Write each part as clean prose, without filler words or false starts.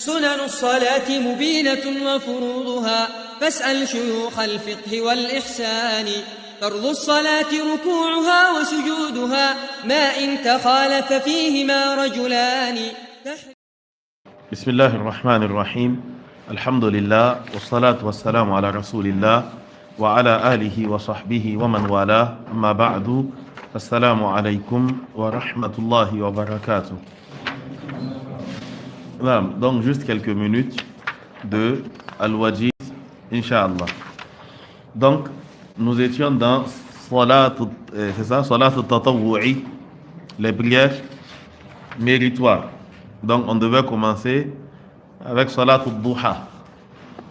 سنن الصلاة مبينة وفروضها فاسأل شيوخ الفقه والإحسان فرض الصلاة ركوعها وسجودها ما إن تخالف فيهما رجلان. بسم الله الرحمن الرحيم الحمد لله والصلاة والسلام على رسول الله وعلى آله وصحبه ومن والاه أما بعد السلام عليكم ورحمة الله وبركاته. Donc juste quelques minutes de Al-Wajid, Inch'Allah. Donc nous étions dans Salat al-Tatawwu'i, les prières méritoires. Donc on devait commencer avec Salat al-Duha.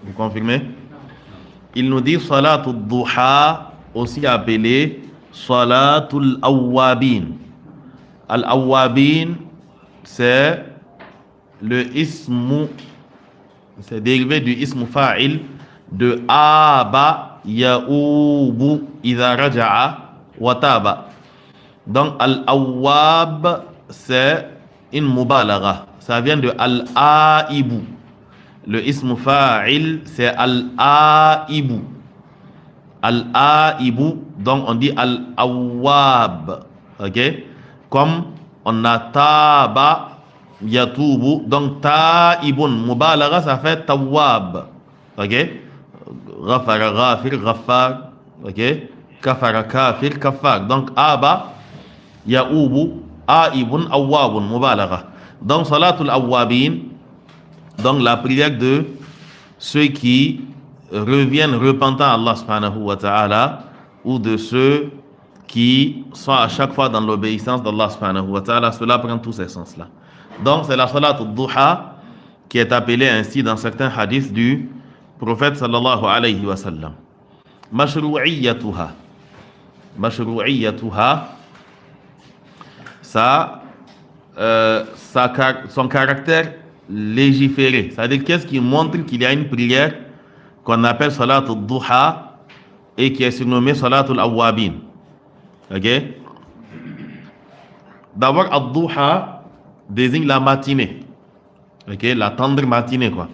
Vous confirmez? Il nous dit Salat al-Duha, aussi appelé Salat al-Awwabin. Al-Awwabin, c'est le ismu, c'est dérivé du ismu fa'il de aba ya'ubu idha raja'a wa taba. Donc al-awwab c'est une mubalagha, ça vient de al-aibu. Le ismu fa'il c'est al-aibu. Al-aibu, donc on dit al-awwab. OK? Comme on a taba yatubu, donc ta'ibun mubalagha ça fait tawwab. OK? Ghafara ghafir ghaffar. OK? Kafara kafir kafar. Donc aba yaubu aibun awwabun mubalagha. Donc salatul awwabin, donc la prière de ceux qui reviennent repentant à Allah subhanahu wa ta'ala, ou de ceux qui sont à chaque fois dans l'obéissance d'Allah subhanahu wa ta'ala. Cela prend tous ces sens là. Donc c'est la salat al-duha qui est appelée ainsi dans certains hadiths du prophète sallallahu alayhi wa sallam. Mashru'iyyatuha. Mashru'iyyatuha, ça, son caractère légiféré. C'est-à-dire qu'est-ce qui montre qu'il y a une prière qu'on appelle salat al-duha et qui est surnommée salat al-awwabin. OK? D'abord, al-duha désigne la matinée. OK? La tendre matinée, quoi.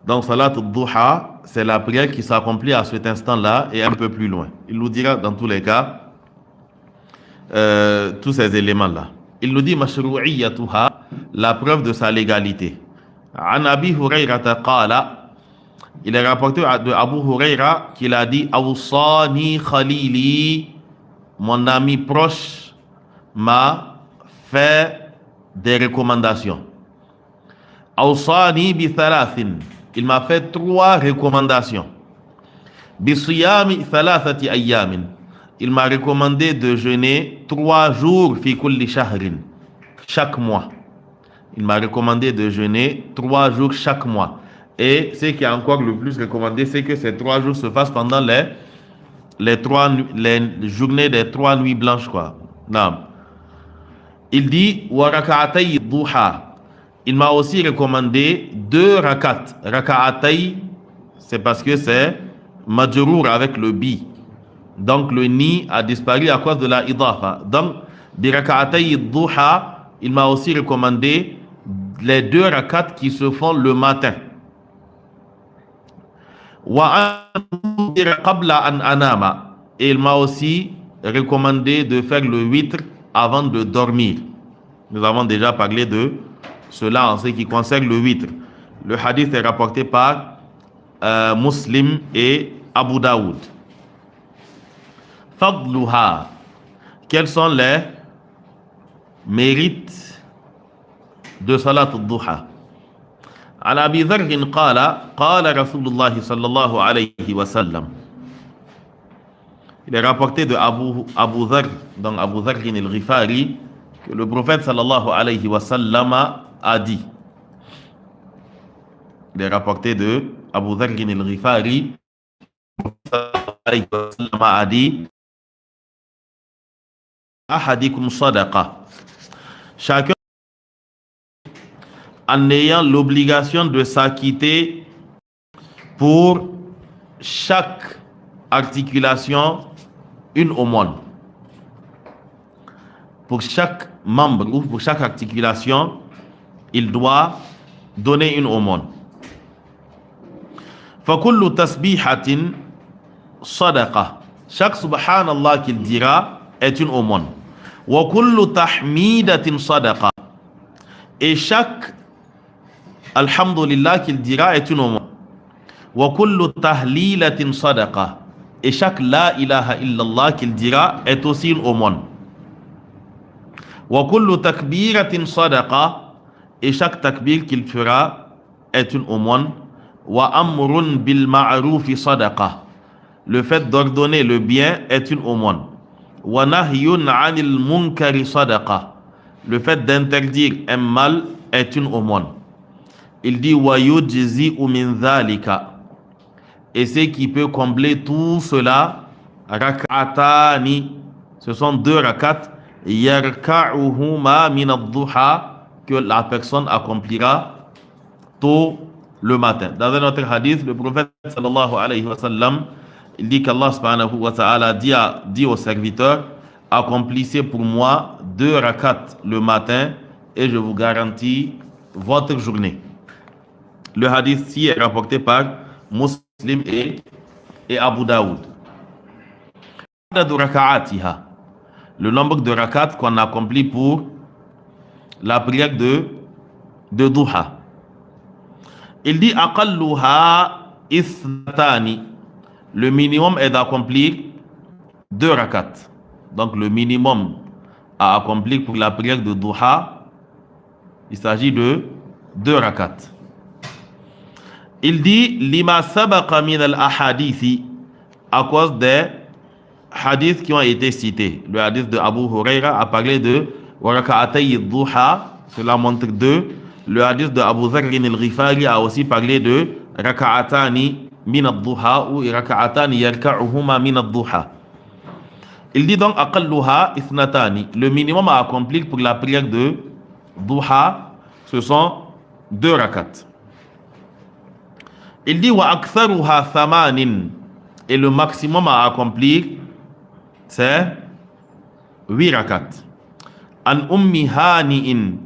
Donc, salat al-duha, c'est la prière qui s'accomplit à cet instant-là et un peu plus loin. Il nous dira dans tous les cas tous ces éléments-là. Il nous dit mashru'iyyatuha, la preuve de sa légalité. An Abi Hurayrata qala, il est rapporté de Abu Hurayra qu'il a dit awsani khalili, mon ami proche m'a fait des recommandations. Awsani bi thalathin, il m'a fait 3 recommandations. Bi siyami thalathati ayyamin, il m'a recommandé de jeûner 3 jours fi kulli shahrin, chaque mois. Il m'a recommandé de jeûner 3 jours chaque mois. Et ce qui est encore le plus recommandé, c'est que ces 3 jours se fassent pendant les journées des 3 nuits blanches, quoi. Non. Il dit wa raka'atay duha. Il m'a aussi recommandé 2 rakat. Raka'atay, c'est parce que c'est majrour avec le bi. Donc le ni a disparu à cause de la idafa. Donc bi raka'atay duha, il m'a aussi recommandé les 2 rakats qui se font le matin. Wa qabla an anama, et il m'a aussi recommandé de faire le witr avant de dormir. Nous avons déjà parlé de cela en ce qui concerne le witr. Le hadith est rapporté par Muslim et Abu Daoud. Fadluha, quels sont les mérites de salat al-duha? عن أبي ذر قال قال رسول الله صلى الله عليه وسلم. Il est rapporté de Abu Dharr, donc Abu Dharr al-Ghifari, que le prophète sallallahu alayhi wa sallam a dit. Il est rapporté de Abu Dharr al-Ghifari, alayhi wa sallam a dit ahadikum sadaqa, chacun en ayant l'obligation de s'acquitter pour chaque articulation une aumône. Pour chaque membre ou pour chaque articulation, il doit donner une aumône. فَكُلُّ تَسْبِيحَةٍ صَدَقَةٍ. Chaque subhanallah qu'il dira est une aumône. وَكُلُّ تَحْمِيدَةٍ صَدَقَةٍ. Et chaque alhamdulillah qu'il dira est une aumône. وَكُلُّ تَهْلِيلَةٍ صَدَقَةٍ. Et chaque la ilaha illallah qu'il dira est aussi une aumône. وَكُلُّ تَكْبِيرَةٍ صَدَقَةٍ. Et chaque takbir qu'il fera est une aumône. وَأَمْرٌ بِالْمَعْرُوفِ صَدَقَةٍ. Le fait d'ordonner le bien est une aumône. وَنَهْيٌ عَنِ الْمُنْكَرِ صَدَقَةٍ. Le fait d'interdire un mal est une aumône. Il dit وَيُجْزِئُ مِنْ ذَلِكَ. Et ce qui peut combler tout cela, rak'atani, ce sont 2 rakats, yarka'uhuma min ad-duha, que la personne accomplira tôt le matin. Dans un autre hadith, le prophète sallallahu alayhi wa sallam, il dit qu'Allah subhanahu wa ta'ala dit aux serviteurs, accomplissez pour moi 2 rakats le matin et je vous garantis votre journée. Le hadith-ci est rapporté par Muslim et Abu Daoud. Le nombre de rakats qu'on accomplit pour la prière de Duha. Il dit aqalluha ithnatani. Le minimum est d'accomplir 2 rakats. Donc le minimum à accomplir pour la prière de Duha, il s'agit de 2 rakats. Il dit lima sabaqa min al-ahadithi, à cause des hadiths qui ont été cités. Le hadith de Abu Huraira a parlé de raka'atay ad-duha, cela montre 2. Le hadith de Abu Dharr al-Ghifari a aussi parlé de raka'atani min ad-duha ou raka'atani yarka'uhuma min ad-duha. Il dit donc aqalluha ithnatani. Le minimum à accomplir pour la prière de duha, ce sont 2 rakats. Il dit wa aktharuha thamanin. Et le maximum à accomplir, c'est 8 rakats. An ummi hani'in.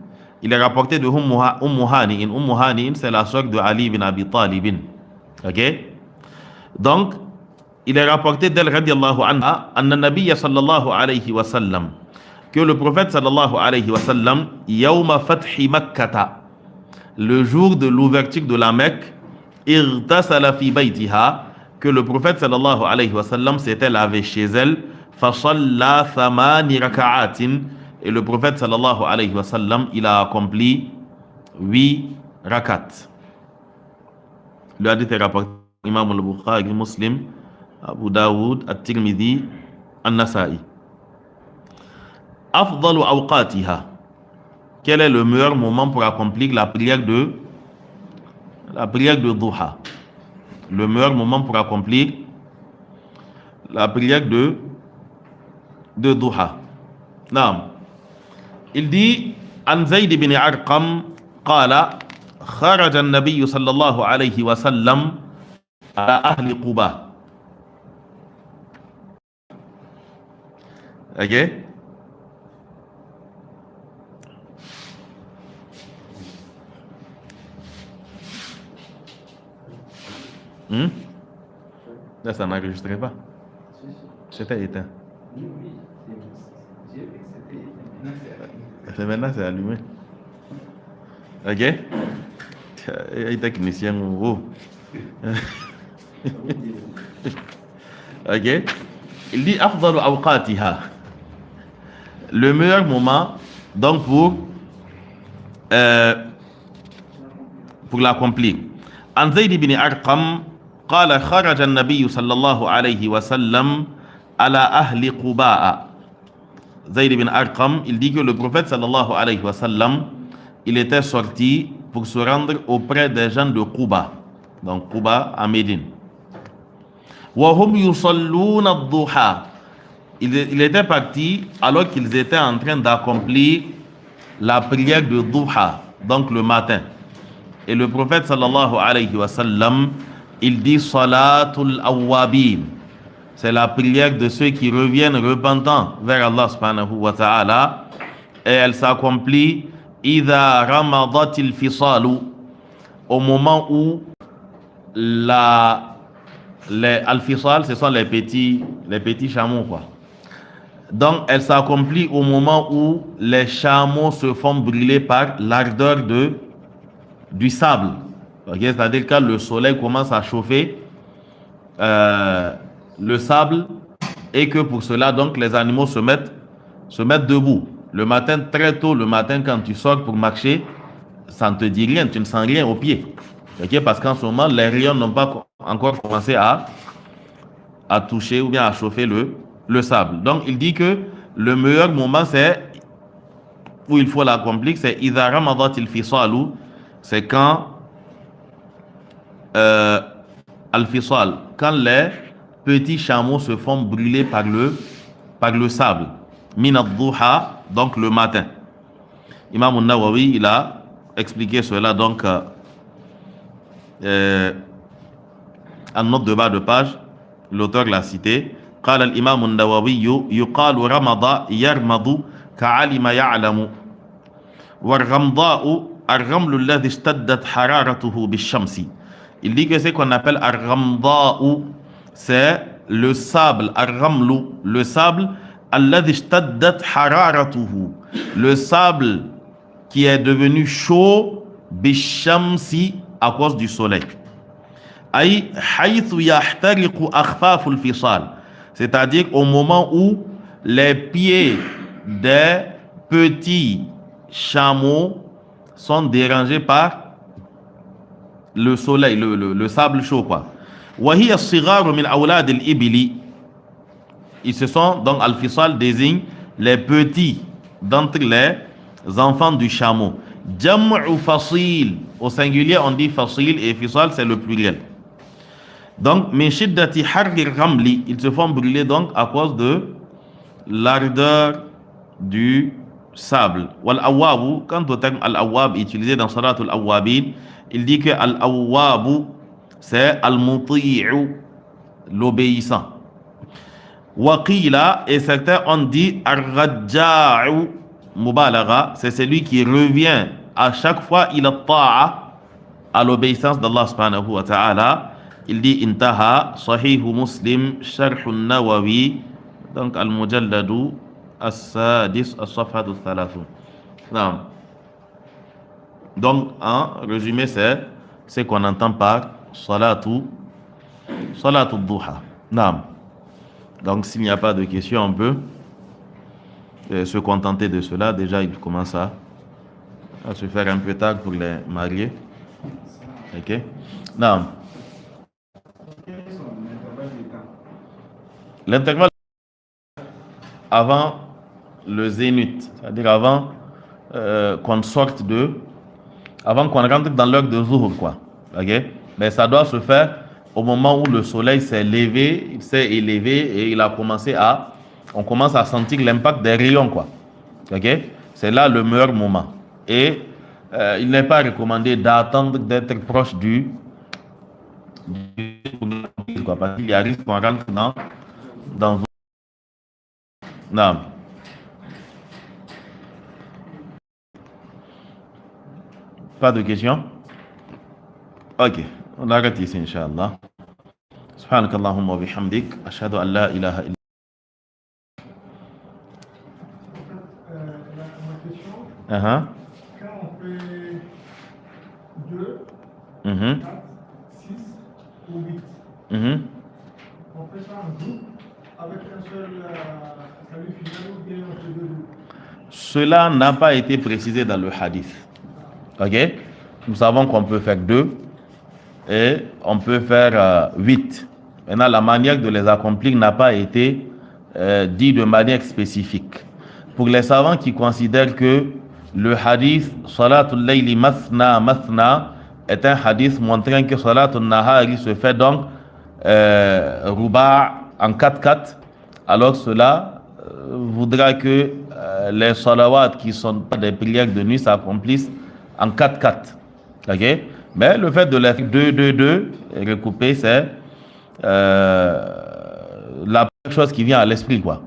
Il est rapporté de Ummu Hani'in. Ummu Hani'in, c'est la sœur de Ali bin Abi Talib. Ok? Donc, il est rapporté d'elle, radiallahu anha, anna nabiyya sallallahu alayhi wa sallam, que le prophète sallallahu alayhi wa sallam, yawma fathi Makkata, le jour de l'ouverture de la Mecque, irtasala fi baytiha, que le prophète sallallahu alayhi wa sallam s'était lavé chez elle, fasalla thamani raka'atin, et le prophète sallallahu alayhi wa sallam, il a accompli 8 rakats. Le hadith est rapporté Imam al-Bukhari, Muslim, Abu Daoud, At-Tirmidhi, An-Nasa'i. Afdalu awqatiha. Quel est le meilleur moment pour accomplir la prière de Duha? Le meilleur moment pour accomplir la prière de Duha. Naam. Il dit An Zayd ibn Arqam qala kharaja an-nabiy sallallahu alayhi wa sallam ala ahli Quba. Ok? Là, ça n'enregistrait pas. C'était éteint. Maintenant, c'est allumé. Ok? Les techniciens, oh. Ok? Il dit afdalu awqatiha. Le meilleur moment, donc pour l'accomplir. An Zayd ibn Arqam قال خرج النبي صلى الله عليه وسلم على أهل قباء. Zayd ibn Arqam, il dit que le prophète sallallahu alayhi wa sallam, il était sorti pour se rendre auprès des gens de Quba. Donc Quba à Médine. وهم يصلون الضحى. Il était parti alors qu'ils étaient en train d'accomplir la prière de Duha, donc le matin. Et le prophète sallallahu alayhi wa sallam, il dit Salatul Awwabin. C'est la prière de ceux qui reviennent repentants vers Allah subhanahu wa ta'ala. Et elle s'accomplit Idha ramadatil fisalu. au moment où les al-fisal, ce sont les petits chameaux, quoi. Donc, elle s'accomplit au moment où les chameaux se font brûler par l'ardeur du sable. Okay? C'est-à-dire quand le soleil commence à chauffer le sable et que pour cela, donc, les animaux se mettent debout. Le matin, très tôt, le matin, quand tu sors pour marcher, ça ne te dit rien, tu ne sens rien aux pieds. Okay? Parce qu'en ce moment, les rayons n'ont pas encore commencé à toucher ou bien à chauffer le sable. Donc, il dit que le meilleur moment, c'est où il faut l'accomplir, c'est idha ramadat al-fisalu, c'est quand al-fisal, quand les petits chameaux se font brûler par le sable. Min ad-duha, donc le matin. Imam al-Nawawi, il a expliqué cela donc en note de bas de page, l'auteur l'a cité. قال الإمام النووي يقال رمض يرمض كعلم يعلم والرمضاء الرمل الذي اشتدت حرارته بالشمس. Il dit que ce qu'on appelle الرمضاء, c'est le sable, الرمل, le sable الذي اشتدت حرارته, le sable qui est devenu chaud بالشمس à cause du soleil. أي حيث يحترق أخفاف الفصال, c'est-à-dire au moment où les pieds des petits chameaux sont dérangés par le soleil, le sable chaud, quoi. وهي الصغار من أولاد الإبل, ils se sont, donc al-fisal désigne les petits d'entre les enfants du chameau. جمع فصيل, au singulier on dit fasil et fisal c'est le pluriel. Donc, min shiddati harri ramli, ils se font brûler donc à cause de l'ardeur du sable. Wal awwabu, quant au terme al-awwab utilisé dans Salatul Awwabin, il dit que al-awwabu c'est al-muti'u, l'obéissant. Waqila, et certains ont dit ar-rajja'u mubalagha, c'est celui qui revient à chaque fois il a ta'a, à l'obéissance d'Allah subhanahu wa ta'ala. Il dit intaha sahih muslim sharh an-nawawi, donc al-mujalladu as-sadis as-safhat al-thalathun. Donc en résumé, c'est ce qu'on entend par salatu duha. Naam. Donc s'il n'y a pas de questions, on peut se contenter de cela. Déjà il commence à se faire un peu tard pour les mariés. Ok. Naam. L'intervalle avant le zénith, c'est-à-dire avant qu'on sorte avant qu'on rentre dans l'heure de Zuhur, quoi. Ok? Mais ça doit se faire au moment où le soleil s'est levé, il s'est élevé et on commence à sentir l'impact des rayons, quoi. Ok? C'est là le meilleur moment. Et il n'est pas recommandé d'attendre d'être proche quoi, parce qu'il y a risque qu'on rentre dans non. Pas de questions? Ok, on arrête ici, Inch'Allah. Subhanak Allahumma wa bihamdik, ashhadu an la ilaha illa. Quand on fait 2, 4, 6 ou 8, on fait ça en groupe avec un seul salut final ou bien on fait 2 groupes? Cela n'a pas été précisé dans le hadith. Ok? Nous savons qu'on peut faire 2 et on peut faire 8. Maintenant, la manière de les accomplir n'a pas été dit de manière spécifique. Pour les savants qui considèrent que le hadith Salatul Layli Mathna Mathna est un hadith montrant que Salatul Nahari se fait donc Ruba en 4-4, alors cela voudra que les salawats qui sont pas des prières de nuit s'accomplissent en 4-4. Ok? Mais le fait de les faire 2-2-2 recoupés, c'est la première chose qui vient à l'esprit, quoi.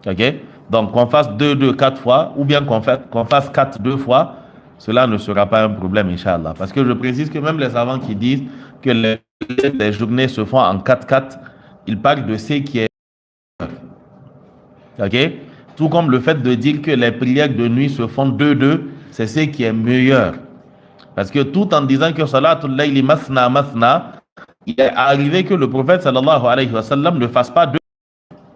Ok? Donc qu'on fasse 2-2 4 fois, ou bien qu'on fasse 4 2 fois, cela ne sera pas un problème, Inch'Allah. Parce que je précise que même les savants qui disent que les journées se font en 4-4, ils parlent de ce qui est... Ok? Tout comme le fait de dire que les prières de nuit se font 2-2, c'est ce qui est meilleur. Parce que tout en disant que Salatul Layli Mathna Mathna, il est arrivé que le prophète sallallahu alayhi wa sallam ne fasse pas 2,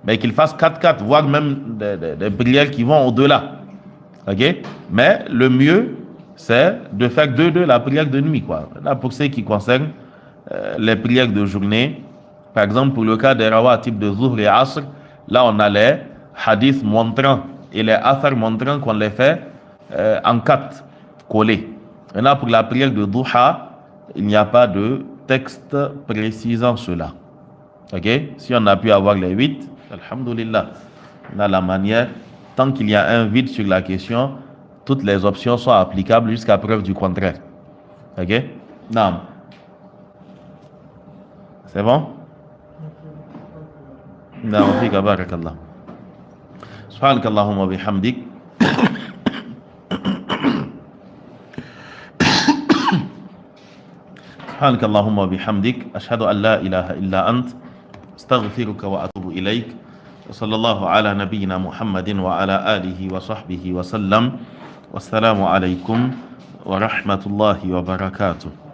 mais qu'il fasse 4-4, voire même des prières qui vont au-delà. Ok? Mais le mieux, c'est de faire 2-2 la prière de nuit, quoi. Là, pour ce qui concerne les prières de journée, par exemple, pour le cas des rawatib de Zuhr et Asr, là, on a les hadiths montrant et les athars montrant qu'on les fait en 4, collés. Et là, pour la prière de Duha, il n'y a pas de texte précisant cela. Ok? Si on a pu avoir les 8, alhamdulillah, on a la manière. Tant qu'il y a un vide sur la question, toutes les options sont applicables jusqu'à preuve du contraire. Ok? Naam. C'est bon? Naam, fika barakallah. Subhanak Allahumma bihamdik. سبحانك اللهم وبحمدك أشهد أن لا إله إلا أنت استغفرك وأتوب إليك وصلى الله على نبينا محمد وعلى آله وصحبه وسلم والسلام عليكم ورحمة الله وبركاته.